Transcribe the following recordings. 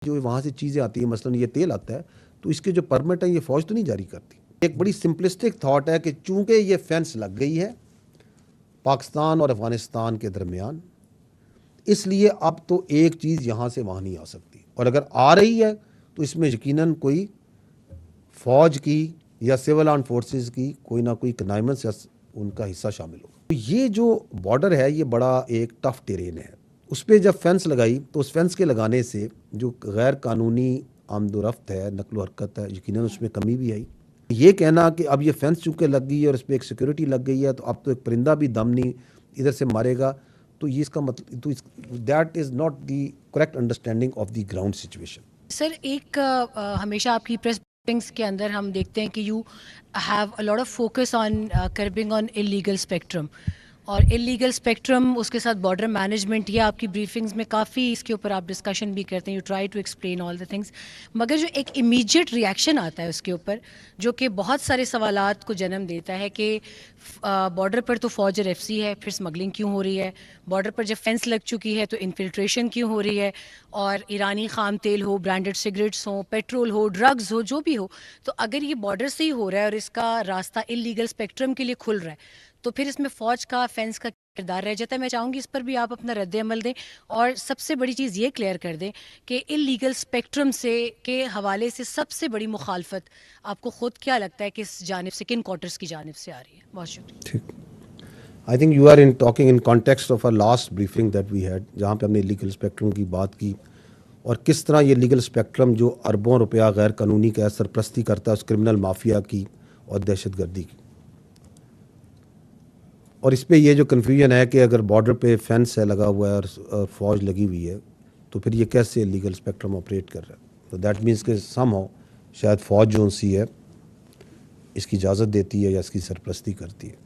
जो वहाँ से चीज़ें आती हैं, मसलन ये तेल आता है, तो इसके जो परमिट है ये फ़ौज तो नहीं जारी करती। एक बड़ी सिंपलिस्टिक थाट है कि चूंकि ये फेंस लग गई है पाकिस्तान और अफ़गानिस्तान के दरमियान, इसलिए अब तो एक चीज़ यहाँ से वहाँ नहीं आ सकती, और अगर आ रही है तो इसमें यकीनन कोई फ़ौज की या सिविल आर्म फोर्सेस की कोई ना कोई कनाइमेंस या उनका हिस्सा शामिल होगा। तो ये जो बॉर्डर है ये बड़ा एक टफ टेरेन है। उस पर जब फेंस लगाई तो उस फेंस के लगाने से जो गैर कानूनी आमदोरफ्त है, नकलो हरकत है, यकीनन उसमें कमी भी आई। ये कहना कि अब ये फेंस चूँकि लग गई है और इस पर एक सिक्योरिटी लग गई है तो अब तो एक परिंदा भी दम नहीं इधर से मारेगा, तो ये इसका मतलब तो that is not the correct understanding of the ground situation. Sir एक हमेशा आपकी प्रेस ब्रीफिंग्स के अंदर हम देखते हैं कि you have a lot of focus on curbing on illegal spectrum, और इलीगल स्पेक्ट्रम उसके साथ बॉर्डर मैनेजमेंट, ये आपकी ब्रीफिंग्स में काफ़ी इसके ऊपर आप डिस्कशन भी करते हैं, you try to explain all the things. मगर जो एक इमीडिएट रिएक्शन आता है उसके ऊपर, जो कि बहुत सारे सवालात को जन्म देता है कि बॉर्डर पर तो फौज और एफसी है, फिर स्मगलिंग क्यों हो रही है? बॉर्डर पर जब फेंस लग चुकी है तो इन्फिल्ट्रेशन क्यों हो रही है? और ईरानी खाम तेल हो, ब्रांडेड सिगरेट्स हो, पेट्रोल हो, ड्रग्स हो, जो भी हो, तो अगर ये बॉर्डर से ही हो रहा है और इसका रास्ता इलीगल स्पेक्ट्रम के लिए खुल रहा है, तो फिर इसमें फ़ौज का, फेंस का किरदार रह जाता है। मैं चाहूँगी इस पर भी आप अपना रद्द अमल दें, और सबसे बड़ी चीज़ ये क्लियर कर दें कि इलीगल स्पेक्ट्रम से के हवाले से सबसे बड़ी मुखालफत आपको ख़ुद क्या लगता है कि इस जानिब से, किन क्वार्टर्स की जानिब से आ रही है? बहुत शुक्रिया। ठीक, I think you are in talking in context of a last briefing that we had, जहाँ पे हमने लीगल स्पेक्ट्रम की बात की और किस तरह ये लीगल स्पेक्ट्रम जो अरबों रुपया गैर कानूनी का सरपरस्ती करता है उस क्रिमिनल माफिया की और दहशतगर्दी की। और इस पे ये जो कन्फ्यूजन है कि अगर बॉर्डर पे फेंस है लगा हुआ है और फौज लगी हुई है तो फिर ये कैसे लीगल स्पेक्ट्रम ऑपरेट कर रहा है? तो दैट मीन्स कि समहाउ शायद फ़ौज जो सी है इसकी इजाज़त देती है या इसकी सरपरस्ती करती है।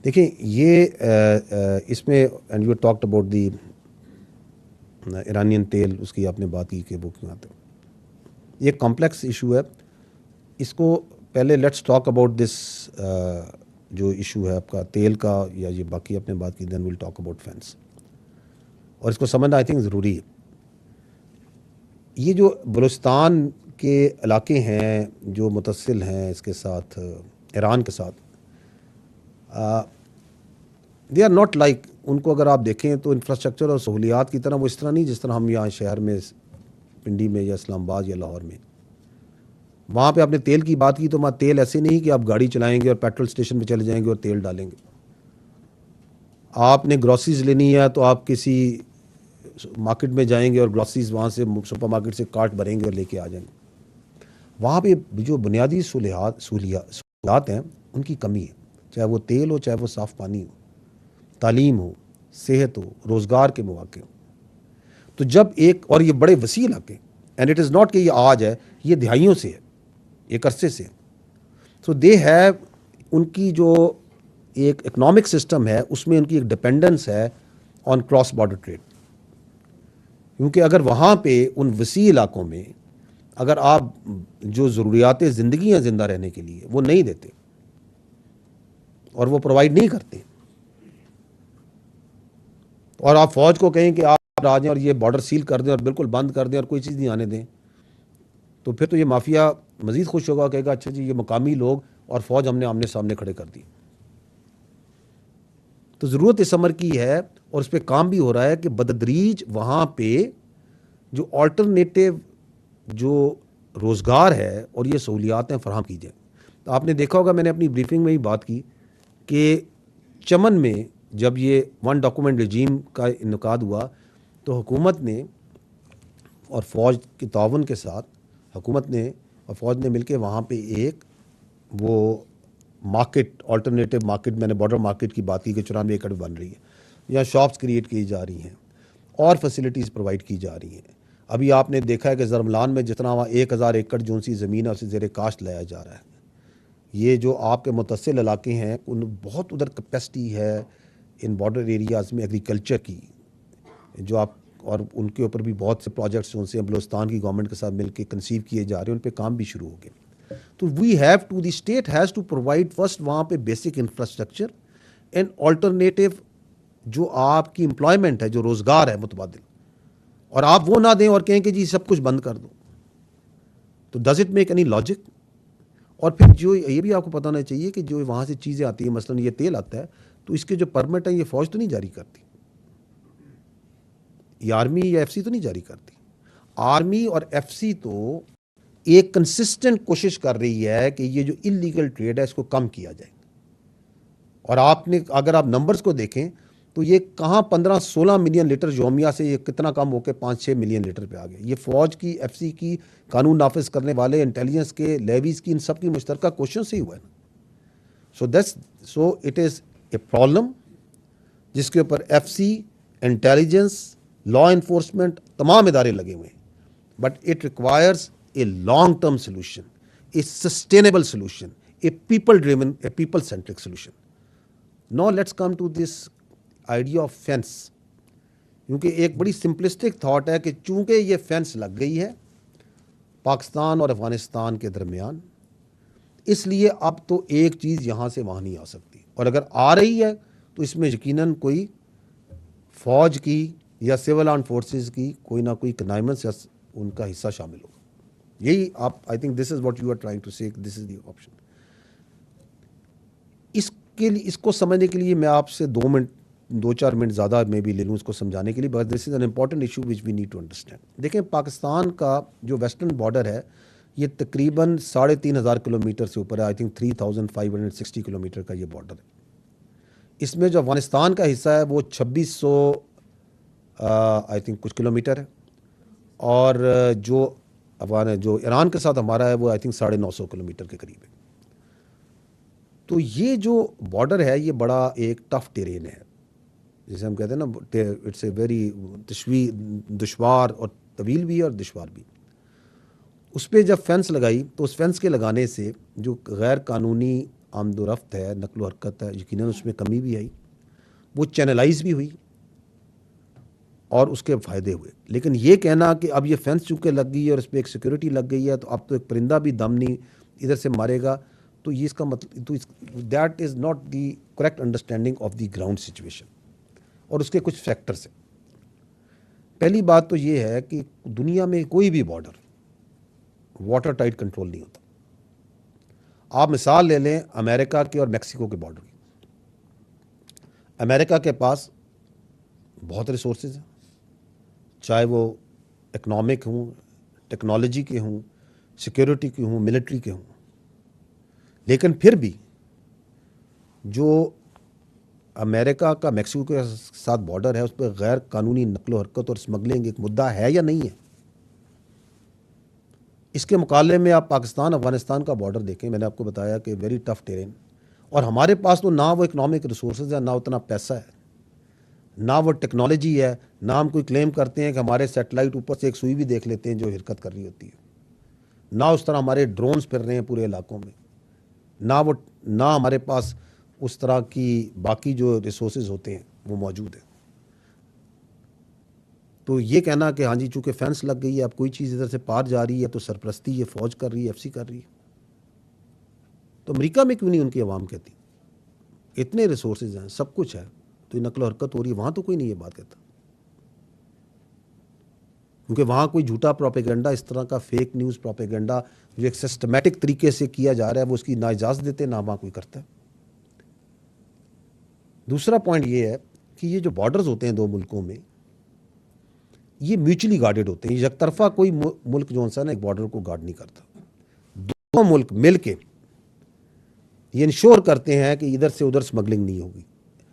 देखिए ये इसमें and you talked about the Iranian तेल, उसकी आपने बात की कि वो क्यों आते हैं, ये कॉम्प्लेक्स इशू है। इसको पहले लेट्स टॉक अबाउट दिस जो इशू है आपका तेल का, या ये बाकी आपने बात की, then will talk about fence. और इसको समझना आई थिंक ज़रूरी है। ये जो बलूचिस्तान के इलाके हैं जो मुतसिल हैं इसके साथ, ईरान के साथ, दे आर नॉट लाइक, उनको अगर आप देखें तो इंफ्रास्ट्रक्चर और सहूलियात की तरह वो इस तरह नहीं जिस तरह हम यहाँ शहर में पिंडी में या इस्लामाबाद या लाहौर में। वहाँ पे आपने तेल की बात की तो वहाँ तेल ऐसे नहीं कि आप गाड़ी चलाएंगे और पेट्रोल स्टेशन पे चले जाएंगे और तेल डालेंगे। आपने ग्रॉसरीज लेनी है तो आप किसी मार्केट में जाएंगे और ग्रॉसरीज वहाँ से सुपर मार्केट से कार्ट भरेंगे और लेके आ जाएंगे। वहाँ पे जो बुनियादी सहूलियात हैं उनकी कमी है, चाहे वो तेल हो, चाहे वो साफ़ पानी हो, तालीम हो, सेहत हो, रोज़गार के मौके हो। तो जब एक, और ये बड़े वसी इलाके, एंड इट इज़ नॉट कि ये आज है, ये दिहाइयों से है, एक अरसे से। सो दे हैव, उनकी जो एक इकोनॉमिक सिस्टम है उसमें उनकी एक डिपेंडेंस है ऑन क्रॉस बॉर्डर ट्रेड। क्योंकि अगर वहाँ पे उन वसी इलाकों में अगर आप जो ज़रूरियात ज़िंदगी हैं ज़िंदा रहने के लिए वो नहीं देते और वो प्रोवाइड नहीं करते, और आप फ़ौज को कहें कि आप आ जाएं और ये बॉर्डर सील कर दें और बिल्कुल बंद कर दें और कोई चीज़ नहीं आने दें, तो फिर तो ये माफिया मज़ीद खुश होगा, कहेगा अच्छा जी ये मुकामी लोग और फ़ौज हमने आमने सामने खड़े कर दी। तो ज़रूरत इस अमर की है और उस पर काम भी हो रहा है कि बतदरीज वहाँ पे जो ऑल्टरनेटिव जो रोज़गार है और ये सहूलियातें फराहम की जाए। तो आपने देखा होगा, मैंने अपनी ब्रीफिंग में ही बात की कि चमन में जब ये वन डॉक्यूमेंट रजीम का इनकाद हुआ तो हुकूमत ने और फ़ौज के ताउन के साथ हुकूमत ने और फ़ौज ने मिलकर वहाँ पे एक वो मार्केट, ऑल्टरनेटिव मार्केट, मैंने बॉर्डर मार्केट की बात की कि 94 एकड़ बन रही है, यहाँ शॉप्स क्रिएट की जा रही हैं और फैसिलिटीज़ प्रोवाइड की जा रही हैं। अभी आपने देखा है कि ज़रमलान में जितना वहाँ 1000 एकड़ जो सी ज़मीन है उसे ज़ेर काश्त लाया जा रहा है। ये जो आपके मुतसिल इलाके हैं उन बहुत उधर कैपेसिटी है इन बॉर्डर एरियाज़ में एग्रीकल्चर की, जो आप, और उनके ऊपर भी बहुत से प्रोजेक्ट्स उनसे बलूचिस्तान की गवर्नमेंट के साथ मिलकर कंसीव किए जा रहे हैं, उन पर काम भी शुरू हो गए। तो we have to, the state has to provide first वहाँ पे बेसिक इंफ्रास्ट्रक्चर एंड ऑल्टरनेटिव जो आपकी एम्प्लॉयमेंट है, जो रोज़गार है मुतबादिल, और आप वो ना दें और कहें कि जी सब कुछ बंद कर दो, तो does it make any logic? और फिर जो ये भी आपको पता होना चाहिए कि जो वहाँ से चीज़ें आती हैं, मसलन ये तेल आता है, तो इसके जो परमिट है ये फौज तो नहीं जारी करती, ये आर्मी या एफसी तो नहीं जारी करती। आर्मी और एफसी तो एक कंसिस्टेंट कोशिश कर रही है कि ये जो इलीगल ट्रेड है इसको कम किया जाए। और आपने अगर आप नंबर्स को देखें तो ये कहाँ 15-16 मिलियन लीटर योमिया से ये कितना कम होकर 5-6 मिलियन लीटर पे आ गया। ये फौज की, एफसी की, कानून नाफिज करने वाले, इंटेलिजेंस के, लेवीज की, इन सब की मुश्तरका कोशिशों से ही हुआ है ना। So it is a problem जिसके ऊपर एफसी, इंटेलिजेंस, लॉ इन्फोर्समेंट, तमाम इदारे लगे हुए हैं, but it requires a long term solution, a sustainable solution, a people driven, a people centric solution. Now let's come to this idea of fence, क्योंकि एक बड़ी सिंपलिस्टिक थॉट है कि चूंकि ये फेंस लग गई है पाकिस्तान और अफगानिस्तान के दरमियान, इसलिए अब तो एक चीज़ यहाँ से वहाँ नहीं आ सकती, और अगर आ रही है तो इसमें यकीनन कोई फौज की या सिविल आर्म फोर्सेस की कोई ना कोई कनाइमेंस या उनका हिस्सा शामिल होगा। यही आप, I think this is what you are trying to say, this is the option. इसके लिए, इसको समझने के लिए मैं आपसे 2-4 मिनट ज़्यादा मैं भी ले लूँ इसको समझाने के लिए, but this is an important issue which we need to understand. देखें, पाकिस्तान का जो वेस्टर्न बॉर्डर है ये तकरीबन 3,500 किलोमीटर से ऊपर है, आई थिंक 3,560 किलोमीटर का ये बॉर्डर है। इसमें जो अफगानिस्तान का हिस्सा है वो 2600 आई थिंक कुछ किलोमीटर है, और जो जो ईरान के साथ हमारा है वो आई थिंक 950 किलोमीटर के करीब है। तो ये जो बॉर्डर है ये बड़ा एक टफ टेरेन है, जैसे हम कहते हैं ना, इट्स ए वेरी दुश्वार, और तवील भी है और दुश्वार भी। उस पर जब फेंस लगाई तो उस फेंस के लगाने से जो गैर कानूनी आमदोरफ्त है, नकलो हरकत है, यकीनन उसमें कमी भी आई, वो चैनलाइज भी हुई और उसके फ़ायदे हुए। लेकिन ये कहना कि अब ये फेंस चूँकि लग गई है और इस पर एक सिक्योरिटी लग गई है तो अब तो एक परिंदा भी दम नहीं इधर से मारेगा, तो ये इसका मतलब, तो that is not the correct understanding of the ground situation. और उसके कुछ फैक्टर्स हैं। पहली बात तो ये है कि दुनिया में कोई भी बॉर्डर वाटर टाइट कंट्रोल नहीं होता। आप मिसाल ले लें अमेरिका के और मेक्सिको के बॉर्डर की। अमेरिका के पास बहुत रिसोर्सेज हैं, चाहे वो इकनॉमिक हों, टेक्नोलॉजी के हों, सिक्योरिटी के हों, मिलिट्री के हों, लेकिन फिर भी जो अमेरिका का मेक्सिको के साथ बॉर्डर है उस पर गैर कानूनी नकलो हरकत और स्मगलिंग एक मुद्दा है या नहीं है। इसके मुकाबले में आप पाकिस्तान अफगानिस्तान का बॉर्डर देखें, मैंने आपको बताया कि वेरी टफ टेरेन, और हमारे पास तो ना वो इकनॉमिक रिसोर्सेज है, ना उतना पैसा है, ना वो टेक्नोलॉजी है, ना हम कोई क्लेम करते हैं कि हमारे सैटेलाइट ऊपर से एक सुई भी देख लेते हैं जो हरकत कर रही होती है, ना उस तरह हमारे ड्रोन्स फिर रहे हैं पूरे इलाकों में, ना हमारे पास उस तरह की बाकी जो रिसोर्सेज होते हैं वो मौजूद है। तो ये कहना कि हाँ जी चूँकि फेंस लग गई है अब कोई चीज़ इधर से पार जा रही है तो सरपरस्ती ये फ़ौज कर रही है, एफसी कर रही है, तो अमेरिका में क्यों नहीं उनकी आवाम कहती? इतने रिसोर्सेज हैं, सब कुछ है, तो ये नकलो हरकत हो रही है, वहाँ तो कोई नहीं ये बात कहता, क्योंकि वहाँ कोई झूठा प्रोपेगेंडा, इस तरह का फेक न्यूज़ प्रोपेगेंडा जो एक सिस्टमेटिक तरीके से किया जा रहा है वो उसकी ना इजाज़त देते ना वहाँ कोई करता है। दूसरा पॉइंट ये है कि ये जो बॉर्डर्स होते हैं दो मुल्कों में ये म्यूचुअली गार्डेड होते हैं, एक तरफा कोई मुल्क जो सा ना एक बॉर्डर को गार्ड नहीं करता, दोनों मुल्क मिल के ये इंश्योर करते हैं कि इधर से उधर स्मगलिंग नहीं होगी,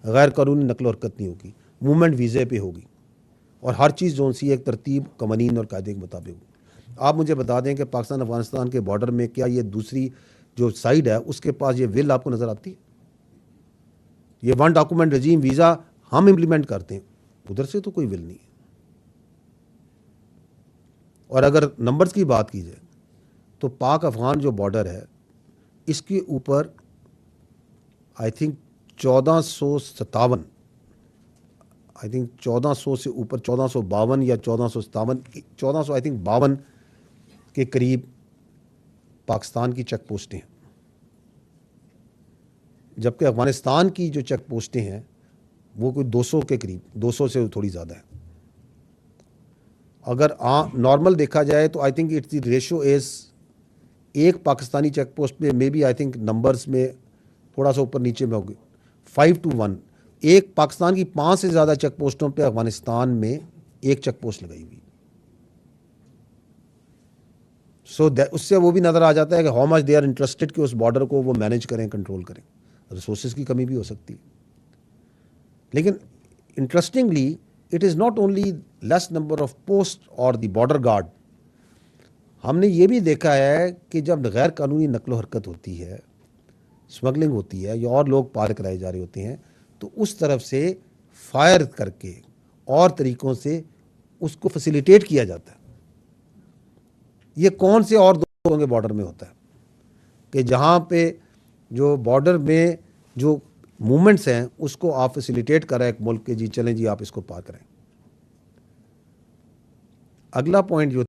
गैर कानूनी नकलो हरकत नहीं होगी, मूवमेंट वीज़े पे होगी, और हर चीज़ जो सी एक तरतीब, कवानीन और कायदे के मुताबिक होगी। आप मुझे बता दें कि पाकिस्तान अफगानिस्तान के बॉर्डर में क्या ये दूसरी जो साइड है उसके पास ये विल आपको नज़र आती है? ये वन डॉक्यूमेंट रजीम वीज़ा हम इम्प्लीमेंट करते हैं, उधर से तो कोई विल नहीं है। और अगर नंबर्स की बात की जाए तो पाक अफ़गान जो बॉर्डर है इसके ऊपर आई थिंक 1457, आई थिंक 1400 से ऊपर 1452 या 1457, 1400 आई थिंक 52 के करीब पाकिस्तान की चेक पोस्टें हैं, जबकि अफ़गानिस्तान की जो चेक पोस्टें हैं वो कोई 200 के करीब, 200 से थोड़ी ज़्यादा है। अगर नॉर्मल देखा जाए तो I think it's the ratio is एक पाकिस्तानी चेक पोस्ट पे maybe I think numbers में थोड़ा सा ऊपर नीचे में होगी 5-1। एक पाकिस्तान की 5 से ज़्यादा चेक पोस्टों पे अफगानिस्तान में एक चेक पोस्ट लगाई हुई। सो उससे वो भी नज़र आ जाता है कि how much they are interested कि उस बॉर्डर को वो मैनेज करें, कंट्रोल करें। रिसोर्सेज की कमी भी हो सकती है, लेकिन interestingly it is not only less number of post और द बॉर्डर गार्ड। हमने ये भी देखा है कि जब गैर कानूनी नकलो हरकत होती है, स्मगलिंग होती है या और लोग पार कराए जा रहे होते हैं, तो उस तरफ से फायर करके और तरीक़ों से उसको फैसिलिटेट किया जाता है। ये कौन से और लोगों के बॉर्डर में होता है कि जहाँ पे जो बॉर्डर में जो मूवमेंट्स हैं उसको आप फैसिलिटेट कर रहे हैं एक मुल्क के, जी चलें जी आप इसको पार करें। अगला पॉइंट जो